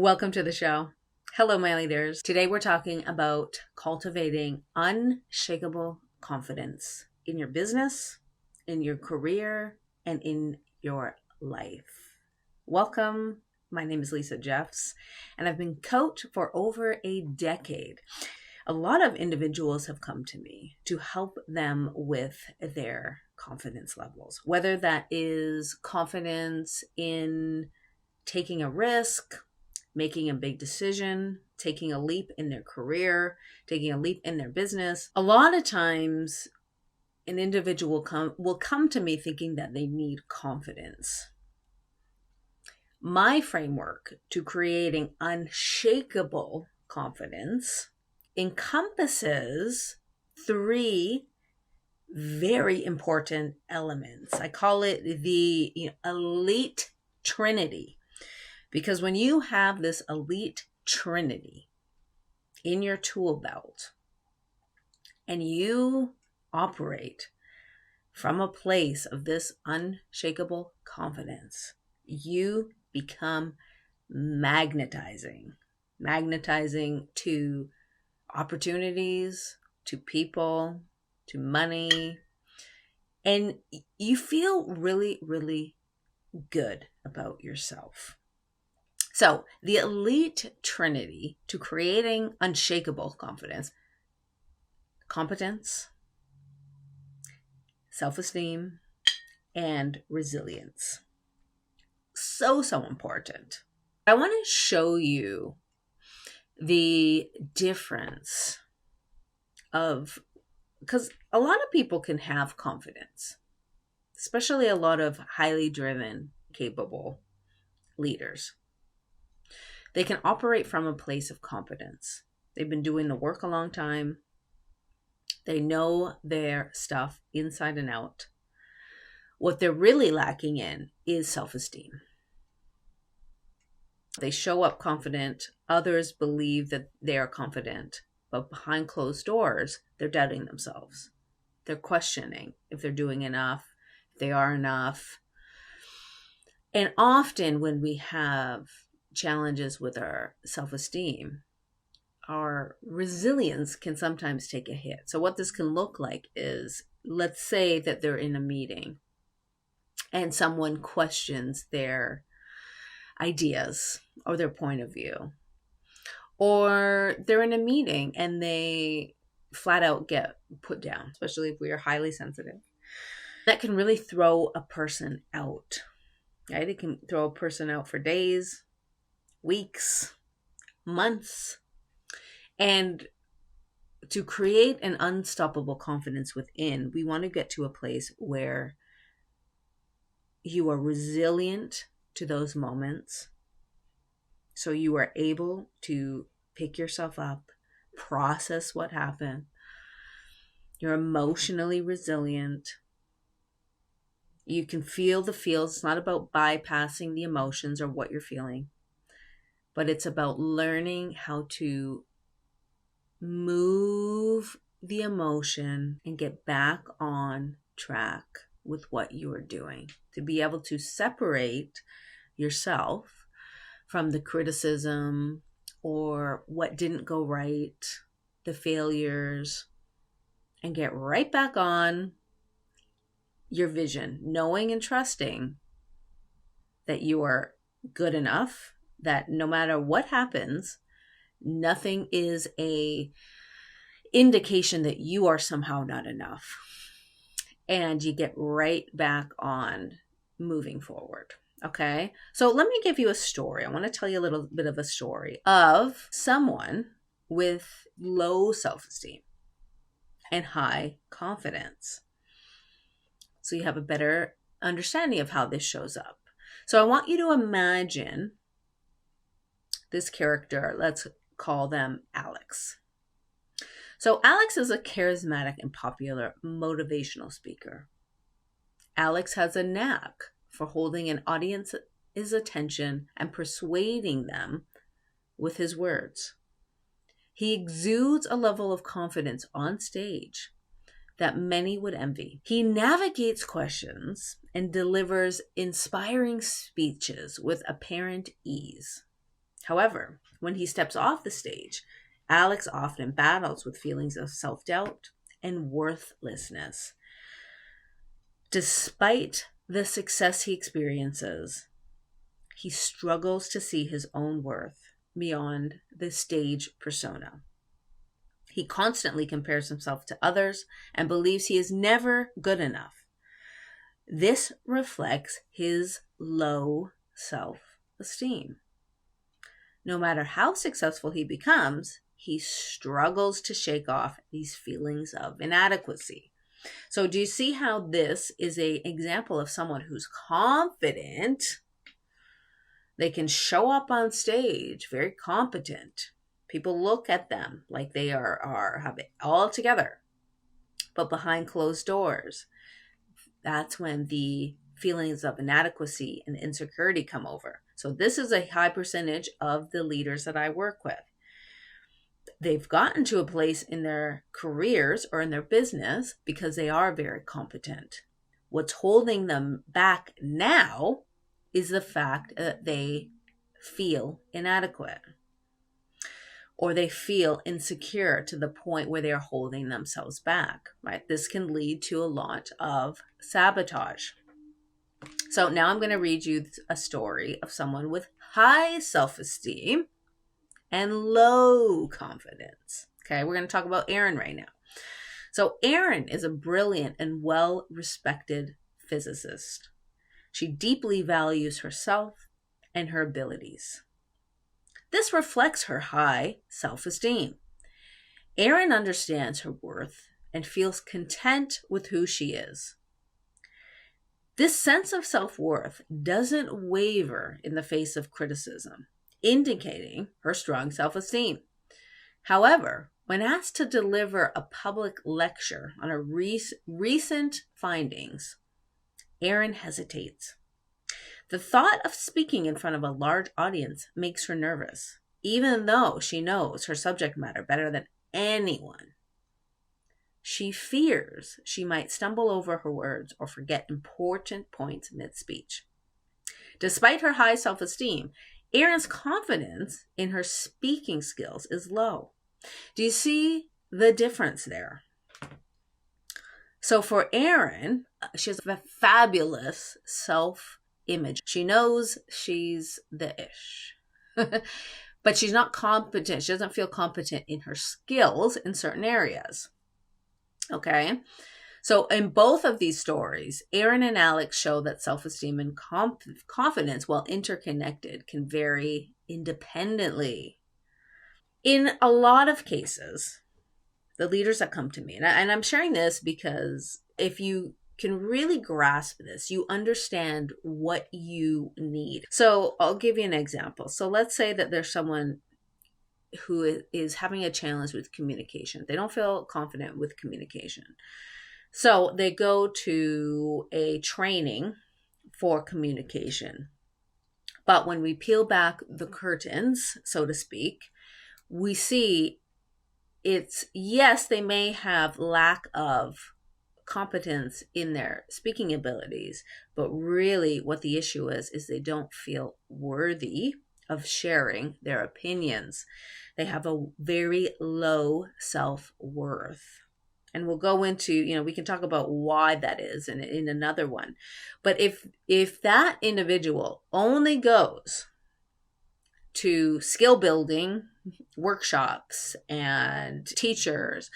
Welcome to the show. Hello, my leaders. Today we're talking about cultivating unshakable confidence in your business, in your career, and in your life. Welcome. My name is Lisa Jeffs, and I've been coach for over a decade. A lot of individuals have come to me to help them with their confidence levels, whether that is confidence in taking a risk, making a big decision, taking a leap in their career, taking a leap in their business. A lot of times, an individual will come to me thinking that they need confidence. My framework to creating unshakable confidence encompasses three very important elements. I call it the elite trinity. Because when you have this elite trinity in your tool belt and you operate from a place of this unshakable confidence, you become magnetizing to opportunities, to people, to money, and you feel really, really good about yourself. So the elite trinity to creating unshakable confidence: competence, self-esteem, and resilience. So important. I want to show you the difference because a lot of people can have confidence, especially a lot of highly driven, capable leaders. They can operate from a place of competence. They've been doing the work a long time. They know their stuff inside and out. What they're really lacking in is self-esteem. They show up confident. Others believe that they are confident, but behind closed doors, they're doubting themselves. They're questioning if they're doing enough, if they are enough. And often when we have challenges with our self-esteem, our resilience can sometimes take a hit. So what this can look like is, let's say that they're in a meeting and someone questions their ideas or their point of view, or they're in a meeting and they flat out get put down, especially if we are highly sensitive. That can really throw a person out, right? It can throw a person out for days, weeks, months. And to create an unstoppable confidence within, we want to get to a place where you are resilient to those moments. So you are able to pick yourself up, process what happened. You're emotionally resilient. You can feel the feels. It's not about bypassing the emotions or what you're feeling, but it's about learning how to move the emotion and get back on track with what you are doing, to be able to separate yourself from the criticism or what didn't go right, the failures, and get right back on your vision, knowing and trusting that you are good enough, that no matter what happens, nothing is a indication that you are somehow not enough. And you get right back on moving forward. Okay. So let me give you a story. I want to tell you a little bit of a story of someone with low self-esteem and high confidence, so you have a better understanding of how this shows up. So I want you to imagine this character. Let's call them Alex. So Alex is a charismatic and popular motivational speaker. Alex has a knack for holding an audience's attention and persuading them with his words. He exudes a level of confidence on stage that many would envy. He navigates questions and delivers inspiring speeches with apparent ease. However, when he steps off the stage, Alex often battles with feelings of self-doubt and worthlessness. Despite the success he experiences, he struggles to see his own worth beyond the stage persona. He constantly compares himself to others and believes he is never good enough. This reflects his low self-esteem. No matter how successful he becomes, he struggles to shake off these feelings of inadequacy. So do you see how this is an example of someone who's confident? They can show up on stage, very competent. People look at them like they have it all together. But behind closed doors, that's when the feelings of inadequacy and insecurity come over. So this is a high percentage of the leaders that I work with. They've gotten to a place in their careers or in their business because they are very competent. What's holding them back now is the fact that they feel inadequate or they feel insecure to the point where they're holding themselves back, right? This can lead to a lot of sabotage. So now I'm going to read you a story of someone with high self-esteem and low confidence. Okay, we're going to talk about Erin right now. So Erin is a brilliant and well-respected physicist. She deeply values herself and her abilities. This reflects her high self-esteem. Erin understands her worth and feels content with who she is. This sense of self-worth doesn't waver in the face of criticism, indicating her strong self-esteem. However, when asked to deliver a public lecture on her recent findings, Erin hesitates. The thought of speaking in front of a large audience makes her nervous, even though she knows her subject matter better than anyone. She fears she might stumble over her words or forget important points mid-speech. Despite her high self-esteem, Erin's confidence in her speaking skills is low. Do you see the difference there? So for Erin, she has a fabulous self-image. She knows she's the ish. But she's not competent. She doesn't feel competent in her skills in certain areas. Okay? So in both of these stories, Erin and Alex show that self-esteem and confidence, while interconnected, can vary independently. In a lot of cases, the leaders that come to me, and I'm sharing this because if you can really grasp this, you understand what you need. So I'll give you an example. So let's say that there's someone who is having a challenge with communication. They don't feel confident with communication. So they go to a training for communication. But when we peel back the curtains, so to speak, we see it's, yes, they may have lack of competence in their speaking abilities, but really what the issue is they don't feel worthy of sharing their opinions. They have a very low self-worth. And we'll go into, we can talk about why that is in another one. But if that individual only goes to skill building workshops and teachers,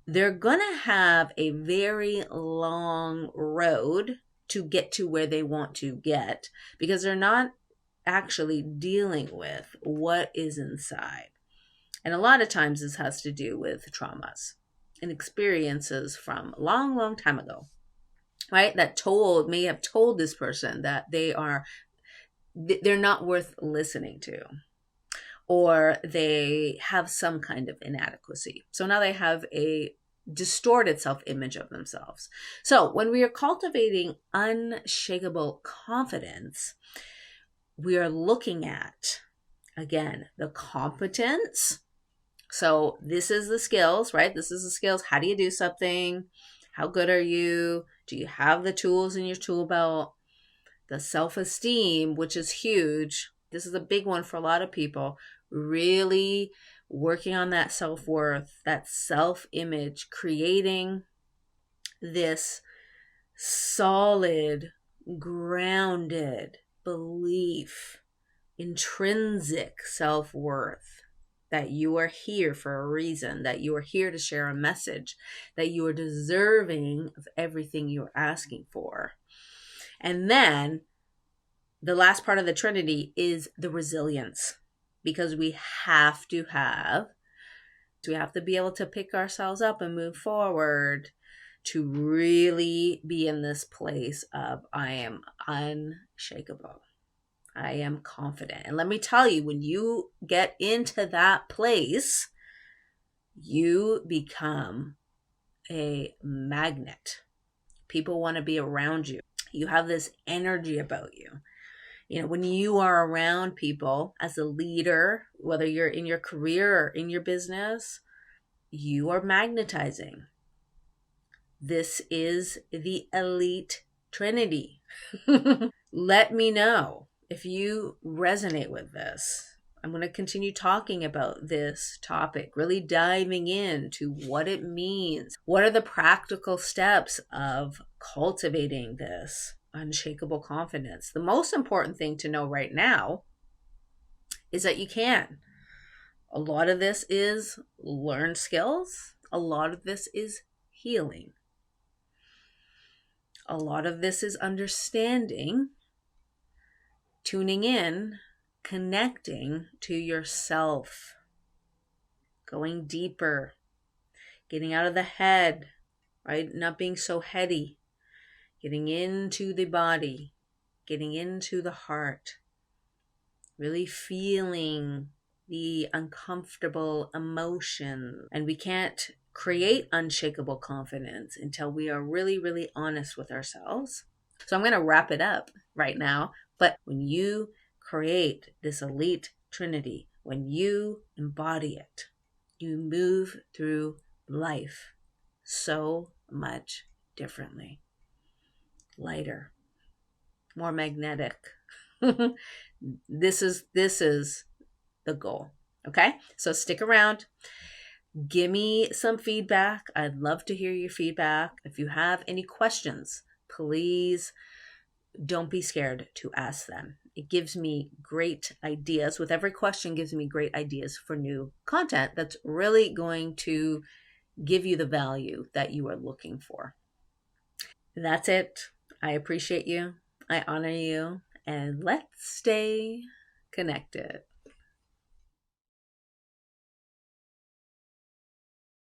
they're going to have a very long road to get to where they want to get because they're not actually dealing with what is inside. And a lot of times this has to do with traumas and experiences from a long, long time ago, right? That may have told this person that they're not worth listening to, or they have some kind of inadequacy. So now they have a distorted self-image of themselves. So when we are cultivating unshakable confidence, we are looking at, again, the competence. So this is the skills, right? This is the skills. How do you do something? How good are you? Do you have the tools in your tool belt? The self-esteem, which is huge. This is a big one for a lot of people. Really working on that self-worth, that self-image, creating this solid, grounded belief, intrinsic self-worth, that you are here for a reason, that you are here to share a message, that you are deserving of everything you're asking for. And then the last part of the Trinity is the resilience, because we have to be able to pick ourselves up and move forward to really be in this place of I am unshakable. I am confident. And let me tell you, when you get into that place, you become a magnet. People want to be around you. You have this energy about you. You know, when you are around people as a leader, whether you're in your career or in your business, you are magnetizing. This is the elite trinity. Let me know if you resonate with this. I'm going to continue talking about this topic, really diving into what it means. What are the practical steps of cultivating this unshakable confidence? The most important thing to know right now is that you can. A lot of this is learned skills. A lot of this is healing. A lot of this is understanding, tuning in, connecting to yourself, going deeper, getting out of the head, right? Not being so heady, getting into the body, getting into the heart, really feeling the uncomfortable emotion. And we can't create unshakable confidence until we are really, really honest with ourselves. So I'm going to wrap it up right now. But when you create this elite trinity, when you embody it, you move through life so much differently, lighter, more magnetic. This is the goal. Okay, so stick around. Give me some feedback. I'd love to hear your feedback. If you have any questions, please don't be scared to ask them. It gives me great ideas. With every question, gives me great ideas for new content that's really going to give you the value that you are looking for. That's it. I appreciate you. I honor you. And let's stay connected.